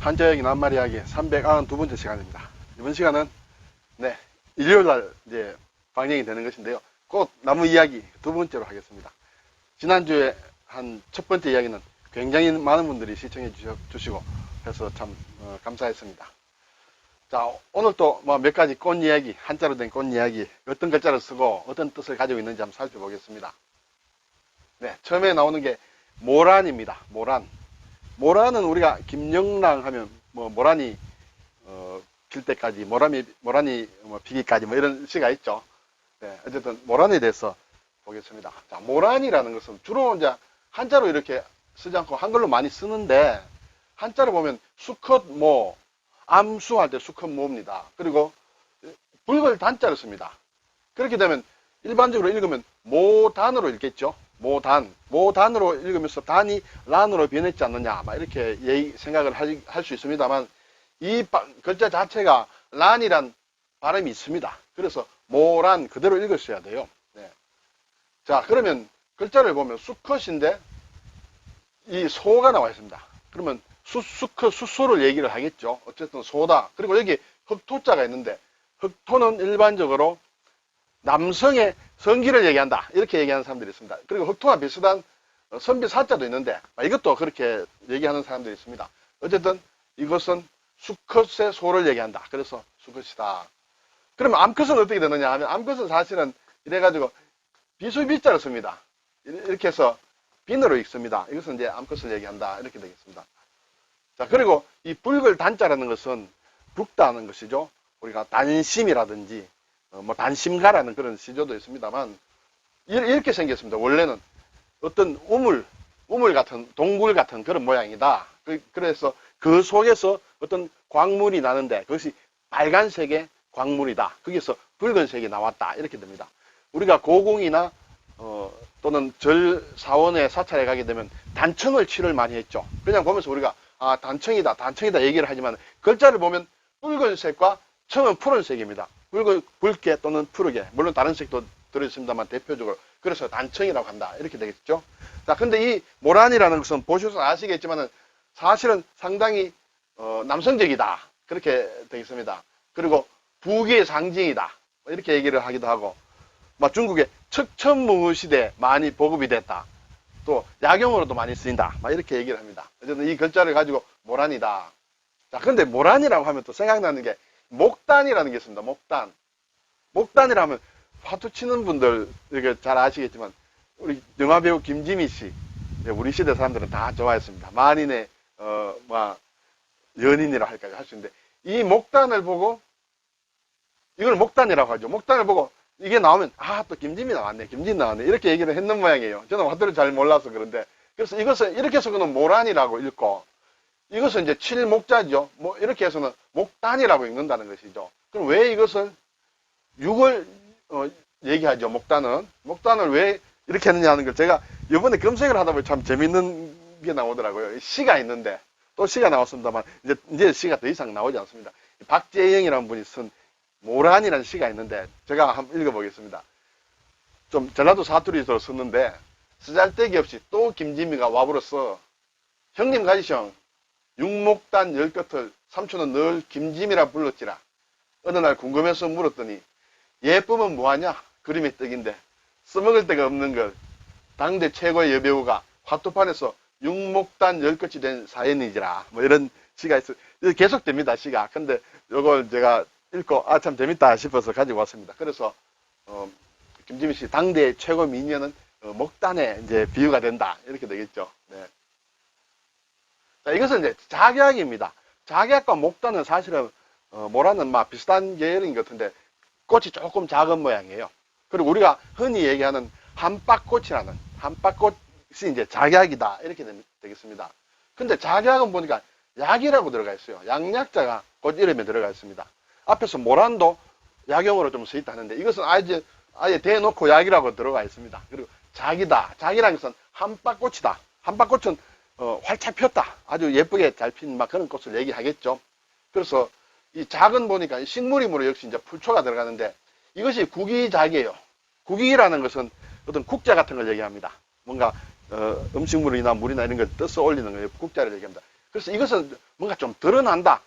한자여기 낱말이야기 392번째 시간입니다. 이번 시간은 일요일날 이제 방영이 되는 것인데요. 꽃나무 이야기 두 번째로 하겠습니다. 지난주에 한 첫 번째 이야기는 굉장히 많은 분들이 시청해 주시고 해서 참 감사했습니다. 자, 오늘 또 몇 가지 꽃 이야기, 한자로 된 꽃 이야기, 어떤 글자를 쓰고 어떤 뜻을 가지고 있는지 한번 살펴보겠습니다. 네, 처음에 나오는 게 모란입니다. 모란. 모란은 우리가 김영랑 하면 모란이 필 때까지, 모란이 피기까지 이런 시가 있죠. 네, 어쨌든 모란에 대해서 보겠습니다. 자, 모란이라는 것은 주로 이제 한자로 이렇게 쓰지 않고 한글로 많이 쓰는데, 한자로 보면 수컷 모, 암수할 때 수컷 모입니다. 그리고 붉을 단자를 씁니다. 그렇게 되면 일반적으로 읽으면 모단으로 읽겠죠. 모단으로 읽으면서 단이 란으로 변했지 않느냐, 이렇게 생각을 할 수 있습니다만, 이 글자 자체가 란이란 발음이 있습니다. 그래서 모란 그대로 읽으셔야 돼요. 네. 자, 그러면 글자를 보면 수컷인데 이 소가 나와 있습니다. 그러면 수컷, 수소를 얘기를 하겠죠. 어쨌든 소다. 그리고 여기 흑토자가 있는데, 흑토는 일반적으로 남성의 성기를 얘기한다, 이렇게 얘기하는 사람들이 있습니다. 그리고 흑토와 비슷한 선비사자도 있는데 이것도 그렇게 얘기하는 사람들이 있습니다. 어쨌든 이것은 수컷의 소를 얘기한다. 그래서 수컷이다. 그러면 암컷은 어떻게 되느냐 하면, 암컷은 사실은 이래가지고 비수비자를 씁니다. 이렇게 해서 빈으로 읽습니다. 이것은 이제 암컷을 얘기한다, 이렇게 되겠습니다. 자, 그리고 이 붉을 단자라는 것은 붉다는 것이죠. 우리가 단심이라든지 단심가라는 그런 시조도 있습니다만, 이렇게 생겼습니다. 원래는 어떤 우물 같은, 동굴 같은 그런 모양이다. 그래서 그 속에서 어떤 광물이 나는데 그것이 빨간색의 광물이다. 거기서 붉은색이 나왔다, 이렇게 됩니다. 우리가 고궁이나 또는 절사원에 사찰에 가게 되면 단청을 칠을 많이 했죠. 그냥 보면서 우리가 단청이다 얘기를 하지만, 글자를 보면 붉은색과 청은 푸른색입니다. 붉게 또는 푸르게, 물론 다른 색도 들어있습니다만 대표적으로 그래서 단청이라고 한다, 이렇게 되겠죠. 자, 근데 이 모란이라는 것은 보셔서 아시겠지만은 사실은 상당히 남성적이다, 그렇게 되겠습니다. 그리고 부귀의 상징이다, 이렇게 얘기를 하기도 하고, 중국의 척천무 시대에 많이 보급이 됐다, 또 약용으로도 많이 쓰인다, 이렇게 얘기를 합니다. 어쨌든 이 글자를 가지고 모란이다. 자, 근데 모란이라고 하면 또 생각나는 게 목단이라는 게 있습니다. 목단이라면 화투 치는 분들 이렇게 잘 아시겠지만, 우리 영화배우 김지미 씨, 우리 시대 사람들은 다 좋아했습니다. 만인의 연인이라고 할까요? 할 수 있는데, 이 목단을 보고, 이걸 목단이라고 하죠. 목단을 보고 이게 나오면 또 김지미 나왔네, 이렇게 얘기를 했는 모양이에요. 저는 화투를 잘 몰라서 그런데, 그래서 이것을 이렇게 해서는 모란이라고 읽고, 이것은 이제 칠목자죠. 이렇게 해서는 목단이라고 읽는다는 것이죠. 그럼 왜 이것을 6을 얘기하죠? 목단을 왜 이렇게 했느냐 하는 걸 제가 이번에 검색을 하다 보니 참 재밌는 게 나오더라고요. 시가 있는데, 또 시가 나왔습니다만 이제 시가 더 이상 나오지 않습니다. 박재영이라는 분이 쓴 모란이라는 시가 있는데, 제가 한번 읽어보겠습니다. 좀 전라도 사투리로 썼는데, 쓰잘데기 없이 또 김지미가 와불어서, 형님 가지셩, 육목단 10끝을 삼촌은 늘 김지미라 불렀지라. 어느 날 궁금해서 물었더니, 예쁨은 뭐하냐? 그림의 떡인데 써먹을 데가 없는 걸 당대 최고의 여배우가 화투판에서 육목단 10끝이 된 사연이지라. 이런 시가 있어요. 계속됩니다, 시가. 근데 이걸 제가 읽고 참 재밌다 싶어서 가지고 왔습니다. 그래서 김지미 씨 당대 최고 미녀는 목단에 이제 비유가 된다, 이렇게 되겠죠. 네. 자, 이것은 이제 작약입니다. 작약과 목단은 사실은 모란은 비슷한 계열인 것 같은데 꽃이 조금 작은 모양이에요. 그리고 우리가 흔히 얘기하는 한박꽃이라는, 한박꽃이 이제 작약이다, 이렇게 되겠습니다. 근데 작약은 보니까 약이라고 들어가 있어요. 양약자가 꽃 이름에 들어가 있습니다. 앞에서 모란도 약용으로 좀 쓰였다 하는데, 이것은 아예 대놓고 약이라고 들어가 있습니다. 그리고 작이다. 작이라는 것은 한박꽃이다. 한박꽃은 활짝 폈다, 아주 예쁘게 잘 핀 그런 꽃을 얘기하겠죠. 그래서 이 작은 보니까 식물이므로 역시 이제 풀초가 들어가는데, 이것이 국이작이에요. 국이라는 것은 어떤 국자 같은 걸 얘기합니다. 뭔가 음식물이나 물이나 이런 걸 떠서 올리는 거예요. 국자를 얘기합니다. 그래서 이것은 뭔가 좀 드러난다.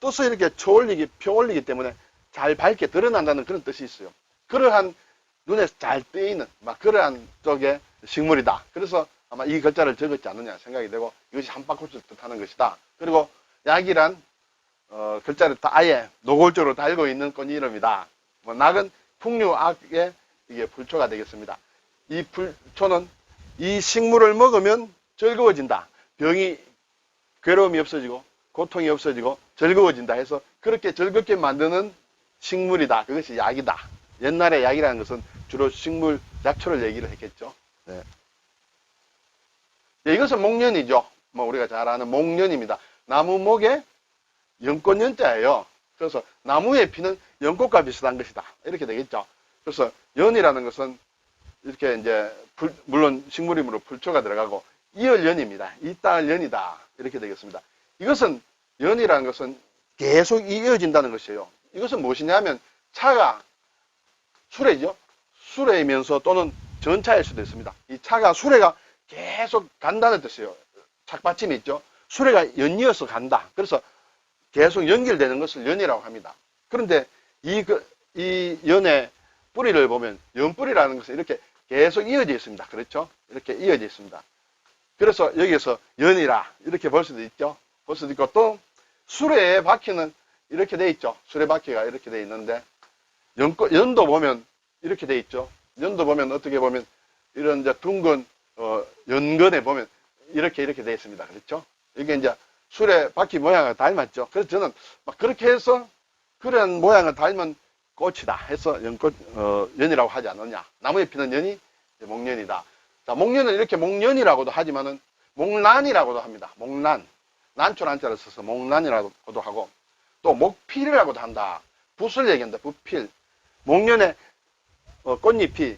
뜻을 이렇게 펴 올리기 때문에 잘 밝게 드러난다는 그런 뜻이 있어요. 그러한 눈에 잘 띄이는 막 그러한 쪽의 식물이다. 그래서 아마 이 글자를 적었지 않느냐 생각이 되고 이것이 한바꽃을 뜻하는 것이다. 그리고 약이란 글자를 다 아예 노골적으로 달고 있는 꽃 이름이다. 낙은 풍류악의 이게 불초가 되겠습니다. 이 불초는 이 식물을 먹으면 즐거워진다. 병이 괴로움이 없어지고 고통이 없어지고 즐거워진다 해서 그렇게 즐겁게 만드는 식물이다. 그것이 약이다. 옛날에 약이라는 것은 주로 식물 약초를 얘기를 했겠죠. 네. 네, 이것은 목련이죠. 우리가 잘 아는 목련입니다. 나무 목에 연꽃 연자예요. 그래서 나무에 피는 연꽃과 비슷한 것이다. 이렇게 되겠죠. 그래서 연이라는 것은 이렇게 이제 물론 식물이므로 불초가 들어가고 이을연입니다. 이 땅을 연이다. 이렇게 되겠습니다. 이것은 연이라는 것은 계속 이어진다는 것이에요. 이것은 무엇이냐면 차가 수레죠. 수레이면서 또는 전차일 수도 있습니다. 이 차가 수레가 계속 간다는 뜻이에요. 착받침이 있죠. 수레가 연이어서 간다. 그래서 계속 연결되는 것을 연이라고 합니다. 그런데 이 연의 뿌리를 보면 연뿌리라는 것은 이렇게 계속 이어져 있습니다. 그렇죠? 이렇게 이어져 있습니다. 그래서 여기에서 연이라 이렇게 볼 수도 있죠. 볼 수도 있고 또 수레의 바퀴는 이렇게 돼 있죠. 수레 바퀴가 이렇게 돼 있는데 연도 보면 이렇게 돼 있죠. 연도 보면 어떻게 보면 이런 이제 둥근 연근에 보면 이렇게 돼 있습니다. 그렇죠? 이게 이제 수레 바퀴 모양을 닮았죠. 그래서 저는 막 그렇게 해서 그런 모양을 닮은 꽃이다 해서 연이라고 하지 않느냐. 나무에 피는 연이 목련이다. 자, 목련은 이렇게 목련이라고도 하지만은 목란이라고도 합니다. 목란. 난초 난자를 써서 목란이라고도 하고 또 목필이라고도 한다. 붓을 얘기한다. 붓필. 목련의 꽃잎이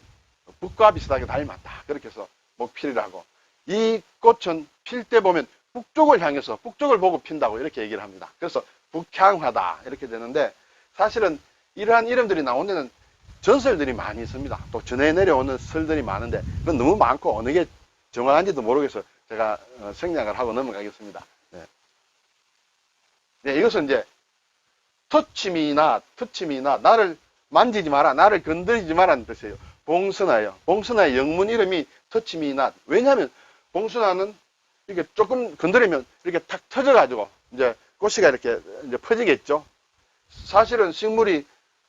붓과 비슷하게 닮았다. 그렇게 해서 목필이라고. 이 꽃은 필 때 보면 북쪽을 향해서 북쪽을 보고 핀다고 이렇게 얘기를 합니다. 그래서 북향화다 이렇게 되는데 사실은 이러한 이름들이 나온 데는 전설들이 많이 있습니다. 또 전해 내려오는 설들이 많은데 그건 너무 많고 어느 게 정확한지도 모르겠어서 제가 생략을 하고 넘어가겠습니다. 네. 네, 이것은 이제 터치미나 나를 만지지 마라, 나를 건드리지 마라는 뜻이에요. 봉선화예요. 봉선화의 영문 이름이 터치미나. 왜냐하면 봉선화는 이렇게 조금 건드리면 이렇게 탁 터져가지고 이제 꽃이가 이렇게 이제 퍼지겠죠. 사실은 식물이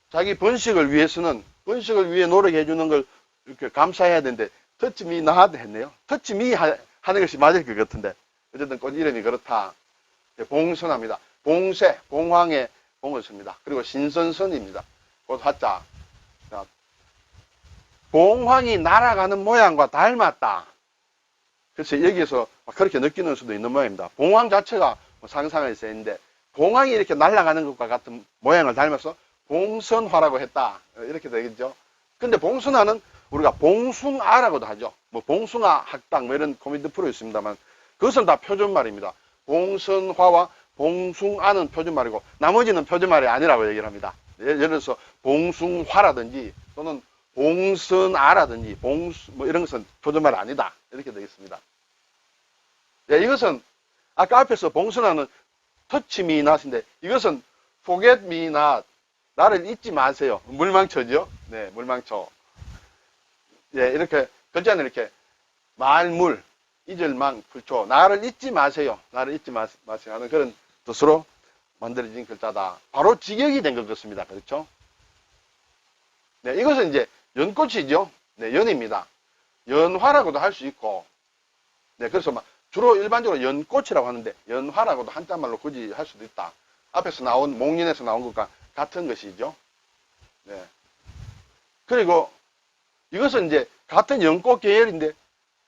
자기 번식을 위해서는 번식을 위해 노력해주는 걸 이렇게 감사해야 되는데 터치미 나한테 했네요. 터치미 하는 것이 맞을 것 같은데 어쨌든 꽃 이름이 그렇다. 봉선화입니다. 봉쇄, 봉황의 봉을 씁니다. 그리고 신선선입니다. 꽃 화자. 봉황이 날아가는 모양과 닮았다. 그래서 여기에서 그렇게 느끼는 수도 있는 모양입니다. 봉황 자체가 상상할 수 있는데 봉황이 이렇게 날아가는 것과 같은 모양을 닮아서 봉선화라고 했다. 이렇게 되겠죠. 근데 봉선화는 우리가 봉숭아라고도 하죠. 봉숭아 학당 이런 코미디 프로 있습니다만 그것은 다 표준말입니다. 봉선화와 봉숭아는 표준말이고 나머지는 표준말이 아니라고 얘기를 합니다. 예를 들어서 봉숭화라든지 또는 봉선아라든지 이런 것은 표준말이 아니다. 이렇게 되겠습니다. 네, 이것은 아까 앞에서 봉선화는 touch me not인데 이것은 forget me not. 나를 잊지 마세요. 물망초죠. 네, 물망초. 예, 이렇게 글자는 이렇게 말물, 잊을망, 불초. 나를 잊지 마세요. 나를 잊지 마세요 하는 그런 뜻으로 만들어진 글자다. 바로 직역이 된 것 같습니다. 그렇죠? 네, 이것은 이제 연꽃이죠. 네, 연입니다. 연화라고도 할 수 있고, 네, 그래서 주로 일반적으로 연꽃이라고 하는데, 연화라고도 한자말로 굳이 할 수도 있다. 앞에서 나온, 목련에서 나온 것과 같은 것이죠. 네. 그리고 이것은 이제 같은 연꽃 계열인데,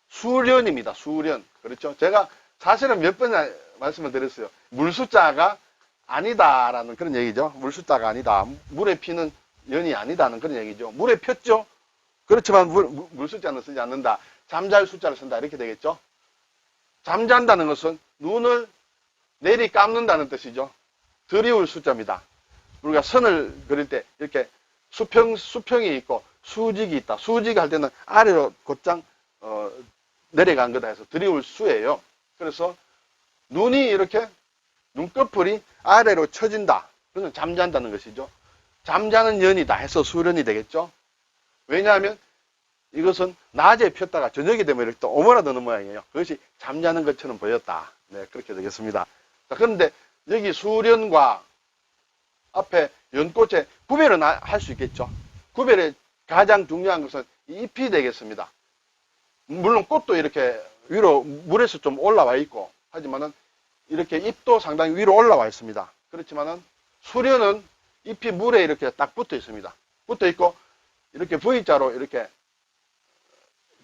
수련입니다. 수련. 그렇죠? 제가 사실은 몇 번 말씀을 드렸어요. 물숫자가 아니다라는 그런 얘기죠. 물숫자가 아니다. 물에 피는 연이 아니다는 그런 얘기죠. 물에 폈죠. 그렇지만 물숫자는 쓰지 않는다. 잠잘 숫자를 쓴다. 이렇게 되겠죠. 잠잔다는 것은 눈을 내리 감는다는 뜻이죠. 드리울 숫자입니다. 우리가 선을 그릴 때 이렇게 수평이 있고 수직이 있다. 수직이 할 때는 아래로 곧장 내려간 거다 해서 드리울 수예요. 그래서 눈이 이렇게 눈꺼풀이 아래로 처진다. 그러면 잠잔다는 것이죠. 잠자는 년이다 해서 수련이 되겠죠. 왜냐하면 이것은 낮에 폈다가 저녁이 되면 이렇게 또 오므라드는 모양이에요. 그것이 잠자는 것처럼 보였다. 네, 그렇게 되겠습니다. 자, 그런데 여기 수련과 앞에 연꽃에 구별은 할 수 있겠죠. 구별의 가장 중요한 것은 잎이 되겠습니다. 물론 꽃도 이렇게 위로 물에서 좀 올라와 있고 하지만은 이렇게 잎도 상당히 위로 올라와 있습니다. 그렇지만은 수련은 잎이 물에 이렇게 딱 붙어 있습니다. 붙어 있고 이렇게 V자로 이렇게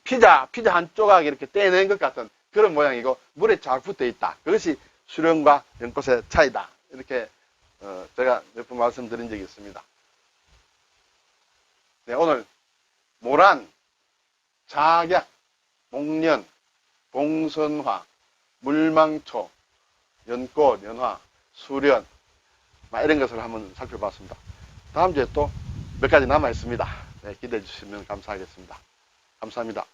피자 한 조각 이렇게 떼낸 것 같은 그런 모양이고 물에 잘 붙어 있다. 그것이 수련과 연꽃의 차이다. 이렇게 제가 몇 번 말씀드린 적이 있습니다. 네, 오늘 모란, 작약, 목련, 봉선화, 물망초, 연꽃, 연화, 수련 이런 것을 한번 살펴봤습니다. 다음 주에 또 몇 가지 남아 있습니다. 네, 기대해 주시면 감사하겠습니다. 감사합니다.